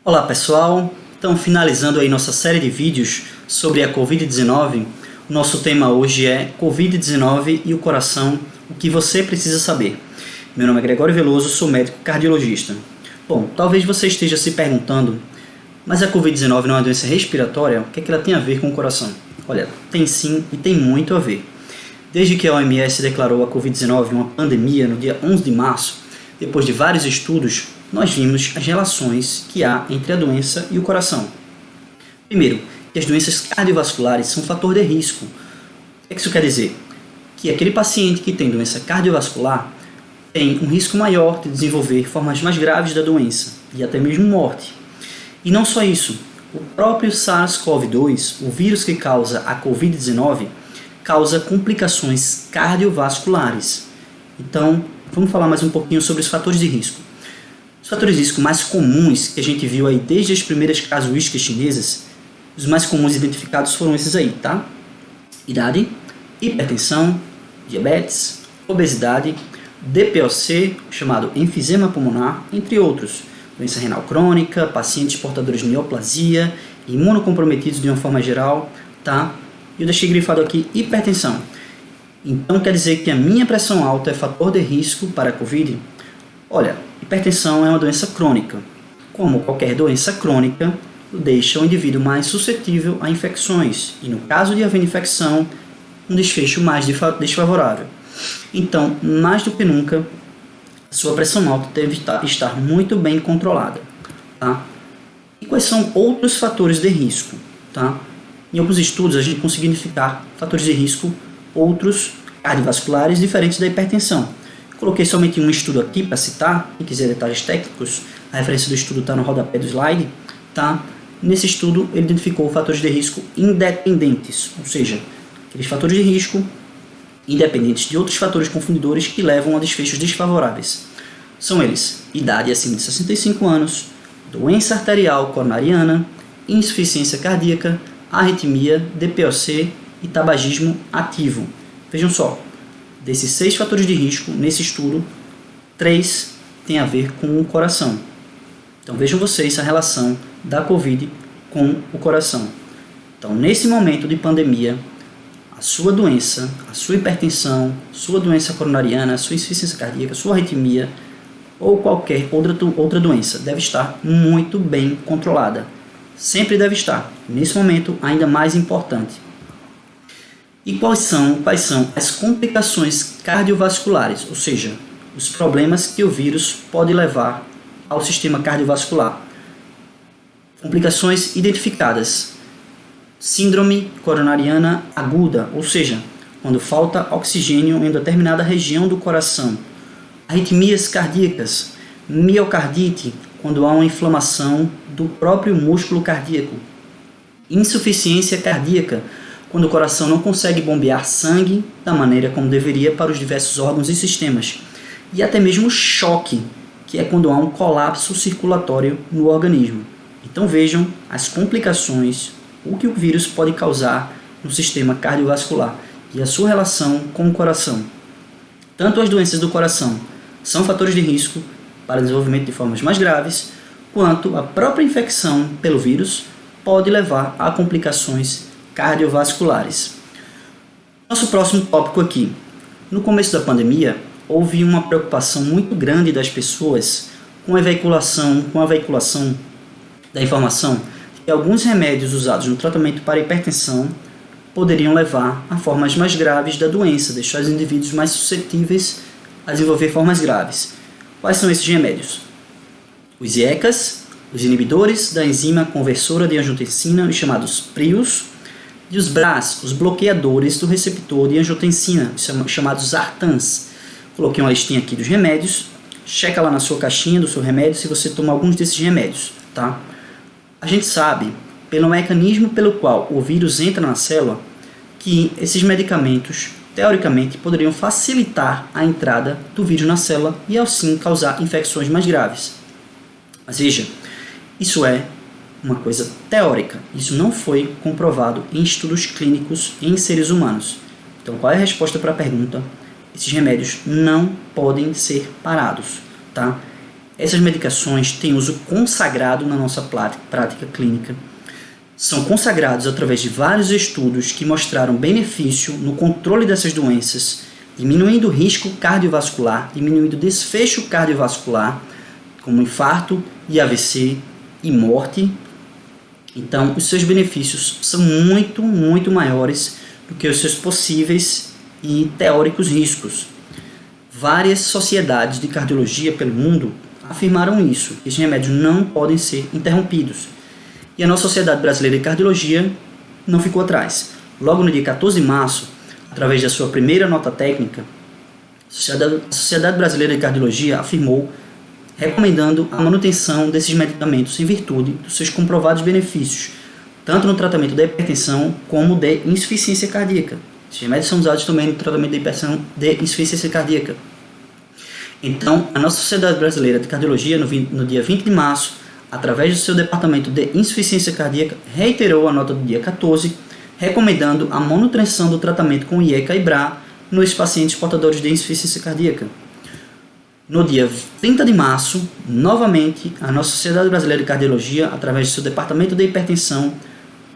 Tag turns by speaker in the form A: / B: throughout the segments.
A: Olá pessoal, então finalizando aí nossa série de vídeos sobre a Covid-19, o nosso tema hoje é Covid-19 e o coração, o que você precisa saber. Meu nome é Gregório Veloso, sou médico cardiologista. Bom, talvez você esteja se perguntando, mas a Covid-19 não é uma doença respiratória? O que é que ela tem a ver com o coração? Olha, tem sim e tem muito a ver. Desde que a OMS declarou a Covid-19 uma pandemia no dia 11 de março, depois de vários estudos, nós vimos as relações que há entre a doença e o coração. Primeiro, que as doenças cardiovasculares são um fator de risco. O que isso quer dizer? Que aquele paciente que tem doença cardiovascular tem um risco maior de desenvolver formas mais graves da doença e até mesmo morte. E não só isso, o próprio SARS-CoV-2, o vírus que causa a Covid-19, causa complicações cardiovasculares. Então, vamos falar mais um pouquinho sobre os fatores de risco. Os fatores de risco mais comuns que a gente viu aí desde as primeiras casuísticas chinesas, os mais comuns identificados foram esses aí, tá? Idade, hipertensão, diabetes, obesidade, DPOC, chamado enfisema pulmonar, entre outros. Doença renal crônica, pacientes portadores de neoplasia, imunocomprometidos de uma forma geral, tá? E eu deixei grifado aqui hipertensão. Então quer dizer que a minha pressão alta é fator de risco para a COVID? Olha, hipertensão é uma doença crônica. Como qualquer doença crônica, deixa o indivíduo mais suscetível a infecções e, no caso de haver infecção, um desfecho mais desfavorável. Então, mais do que nunca, a sua pressão alta deve estar muito bem controlada. Tá? E quais são outros fatores de risco? Tá? Em alguns estudos, a gente conseguiu identificar fatores de risco outros cardiovasculares diferentes da hipertensão. Coloquei somente um estudo aqui para citar, quem quiser detalhes técnicos, a referência do estudo está no rodapé do slide. Tá? Nesse estudo, ele identificou fatores de risco independentes, ou seja, aqueles fatores de risco independentes de outros fatores confundidores que levam a desfechos desfavoráveis. São eles: idade acima de 65 anos, doença arterial coronariana, insuficiência cardíaca, arritmia, DPOC e tabagismo ativo. Vejam só, desses 6 fatores de risco, nesse estudo, 3 têm a ver com o coração. Então vejam vocês a relação da COVID com o coração. Então, nesse momento de pandemia, a sua doença, a sua hipertensão, sua doença coronariana, a sua insuficiência cardíaca, a sua arritmia ou qualquer outra doença deve estar muito bem controlada. Sempre deve estar. Nesse momento, ainda mais importante. E quais são as complicações cardiovasculares, ou seja, os problemas que o vírus pode levar ao sistema cardiovascular? Complicações identificadas: síndrome coronariana aguda, ou seja, quando falta oxigênio em determinada região do coração. Arritmias cardíacas, miocardite, quando há uma inflamação do próprio músculo cardíaco. Insuficiência cardíaca, quando o coração não consegue bombear sangue da maneira como deveria para os diversos órgãos e sistemas. E até mesmo choque, que é quando há um colapso circulatório no organismo. Então vejam as complicações, o que o vírus pode causar no sistema cardiovascular e a sua relação com o coração. Tanto as doenças do coração são fatores de risco para desenvolvimento de formas mais graves, quanto a própria infecção pelo vírus pode levar a complicações cardiovasculares. Nosso próximo tópico aqui. No começo da pandemia, houve uma preocupação muito grande das pessoas com a veiculação da informação de que alguns remédios usados no tratamento para hipertensão poderiam levar a formas mais graves da doença, deixar os indivíduos mais suscetíveis a desenvolver formas graves. Quais são esses remédios? Os IECAs, os inibidores da enzima conversora de angiotensina, os chamados PRIOs, e os BRAs, os bloqueadores do receptor de angiotensina, os chamados ARTANs. Coloquei uma listinha aqui dos remédios, checa lá na sua caixinha do seu remédio se você toma alguns desses remédios, tá? A gente sabe, pelo mecanismo pelo qual o vírus entra na célula, que esses medicamentos, teoricamente, poderiam facilitar a entrada do vírus na célula e, assim, causar infecções mais graves. Mas veja, isso é uma coisa teórica. Isso não foi comprovado em estudos clínicos em seres humanos. Então, qual é a resposta para a pergunta? Esses remédios não podem ser parados, tá? Essas medicações têm uso consagrado na nossa prática clínica. São consagrados através de vários estudos que mostraram benefício no controle dessas doenças, diminuindo o risco cardiovascular, diminuindo o desfecho cardiovascular, como infarto e AVC e morte. Então, os seus benefícios são muito, muito maiores do que os seus possíveis e teóricos riscos. Várias sociedades de cardiologia pelo mundo afirmaram isso, que esses remédios não podem ser interrompidos. E a nossa Sociedade Brasileira de Cardiologia não ficou atrás. Logo no dia 14 de março, através da sua primeira nota técnica, a Sociedade Brasileira de Cardiologia afirmou, recomendando a manutenção desses medicamentos em virtude dos seus comprovados benefícios, tanto no tratamento da hipertensão como de insuficiência cardíaca. Esses remédios são usados também no tratamento de insuficiência cardíaca. Então, a nossa Sociedade Brasileira de Cardiologia, no dia 20 de março, através do seu departamento de insuficiência cardíaca, reiterou a nota do dia 14, recomendando a manutenção do tratamento com IECA e BRA nos pacientes portadores de insuficiência cardíaca. No dia 30 de março, novamente, a nossa Sociedade Brasileira de Cardiologia, através do seu departamento de hipertensão,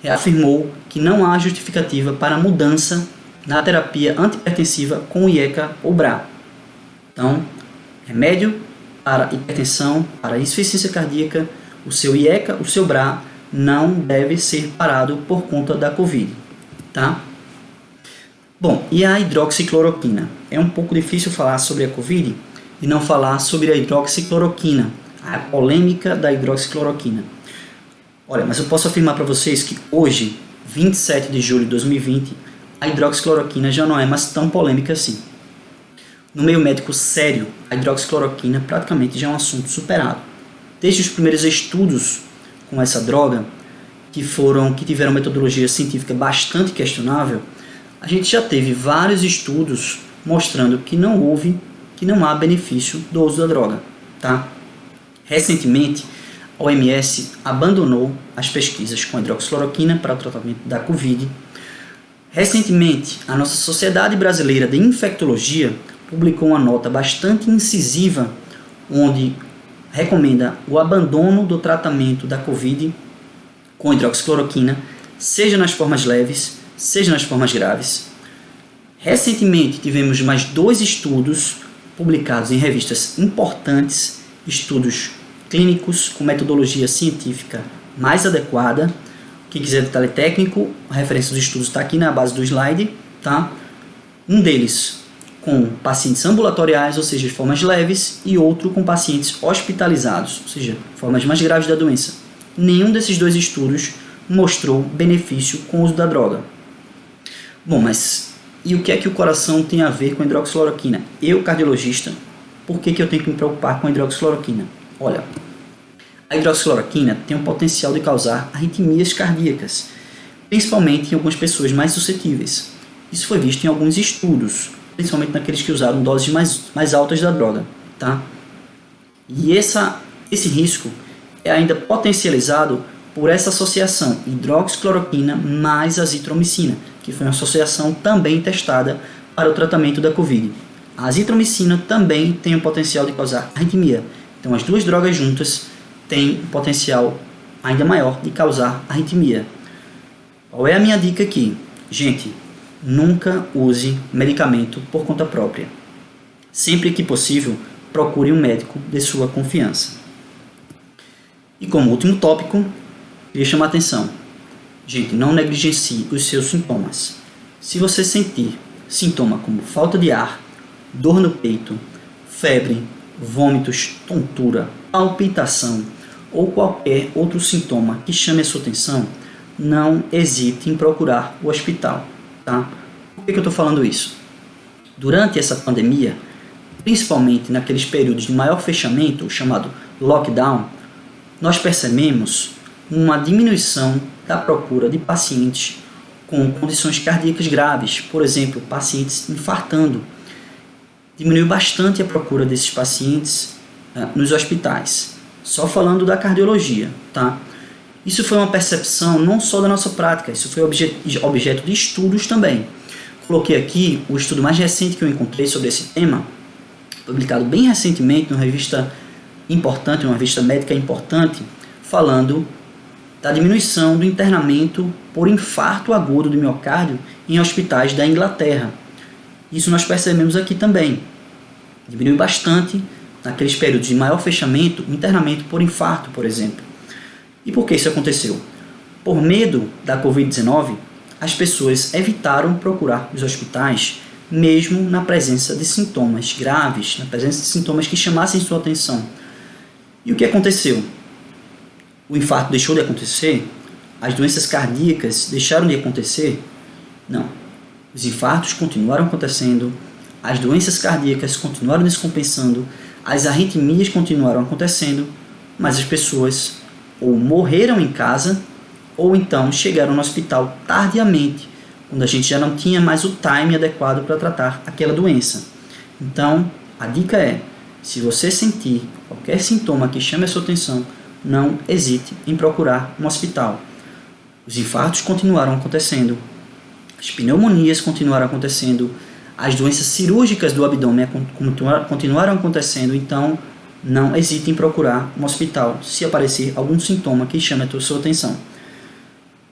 A: reafirmou que não há justificativa para a mudança na terapia antihipertensiva com IECA ou BRA. Então, remédio para hipertensão, para insuficiência cardíaca, o seu IECA, o seu BRA, não deve ser parado por conta da Covid, tá? Bom, e a hidroxicloroquina? É um pouco difícil falar sobre a Covid e não falar sobre a hidroxicloroquina, a polêmica da hidroxicloroquina. Olha, mas eu posso afirmar para vocês que hoje, 27 de julho de 2020, a hidroxicloroquina já não é mais tão polêmica assim. No meio médico sério, a hidroxicloroquina praticamente já é um assunto superado. Desde os primeiros estudos com essa droga, que tiveram metodologia científica bastante questionável, a gente já teve vários estudos mostrando que não há benefício do uso da droga, tá? Recentemente, a OMS abandonou as pesquisas com a hidroxicloroquina para o tratamento da Covid. Recentemente, a nossa Sociedade Brasileira de Infectologia publicou uma nota bastante incisiva, onde recomenda o abandono do tratamento da Covid com hidroxicloroquina, seja nas formas leves, seja nas formas graves. Recentemente, tivemos mais 2 estudos publicados em revistas importantes, estudos clínicos com metodologia científica mais adequada. Quem quiser detalhe técnico, a referência dos estudos está aqui na base do slide, tá? Um deles com pacientes ambulatoriais, ou seja, de formas leves, e outro com pacientes hospitalizados, ou seja, formas mais graves da doença. Nenhum desses 2 estudos mostrou benefício com o uso da droga. Bom, mas e o que é que o coração tem a ver com a hidroxicloroquina? Eu, cardiologista, por que eu tenho que me preocupar com a hidroxicloroquina? Olha, a hidroxicloroquina tem o potencial de causar arritmias cardíacas, principalmente em algumas pessoas mais suscetíveis. Isso foi visto em alguns estudos, principalmente naqueles que usaram doses mais altas da droga, tá? E esse risco é ainda potencializado por essa associação hidroxicloroquina mais azitromicina, que foi uma associação também testada para o tratamento da Covid. A azitromicina também tem o potencial de causar arritmia. Então, as 2 drogas juntas têm um potencial ainda maior de causar arritmia. Qual é a minha dica aqui? Gente, nunca use medicamento por conta própria. Sempre que possível, procure um médico de sua confiança. E como último tópico, queria chamar a atenção. Gente, não negligencie os seus sintomas. Se você sentir sintoma como falta de ar, dor no peito, febre, vômitos, tontura, palpitação ou qualquer outro sintoma que chame a sua atenção, não hesite em procurar o hospital. Tá? Por que eu estou falando isso? Durante essa pandemia, principalmente naqueles períodos de maior fechamento, o chamado lockdown, nós percebemos uma diminuição da procura de pacientes com condições cardíacas graves, por exemplo, pacientes infartando. Diminuiu bastante a procura desses pacientes nos hospitais. Só falando da cardiologia, tá? Isso foi uma percepção não só da nossa prática, isso foi objeto de estudos também. Coloquei aqui o estudo mais recente que eu encontrei sobre esse tema, publicado bem recentemente na revista importante, uma revista médica importante, falando da diminuição do internamento por infarto agudo do miocárdio em hospitais da Inglaterra. Isso nós percebemos aqui também. Diminuiu bastante, naqueles períodos de maior fechamento, o internamento por infarto, por exemplo. E por que isso aconteceu? Por medo da Covid-19, as pessoas evitaram procurar os hospitais, mesmo na presença de sintomas graves, na presença de sintomas que chamassem sua atenção. E o que aconteceu? O infarto deixou de acontecer? As doenças cardíacas deixaram de acontecer? Não. Os infartos continuaram acontecendo, as doenças cardíacas continuaram descompensando, as arritmias continuaram acontecendo, mas as pessoas ou morreram em casa ou então chegaram no hospital tardiamente, quando a gente já não tinha mais o time adequado para tratar aquela doença. Então, a dica é, se você sentir qualquer sintoma que chame a sua atenção, não hesite em procurar um hospital. Os infartos continuaram acontecendo, as pneumonias continuaram acontecendo, as doenças cirúrgicas do abdômen continuaram acontecendo, então não hesite em procurar um hospital se aparecer algum sintoma que chame a sua atenção.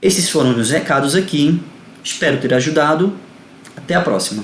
A: Esses foram os recados aqui, espero ter ajudado, até a próxima.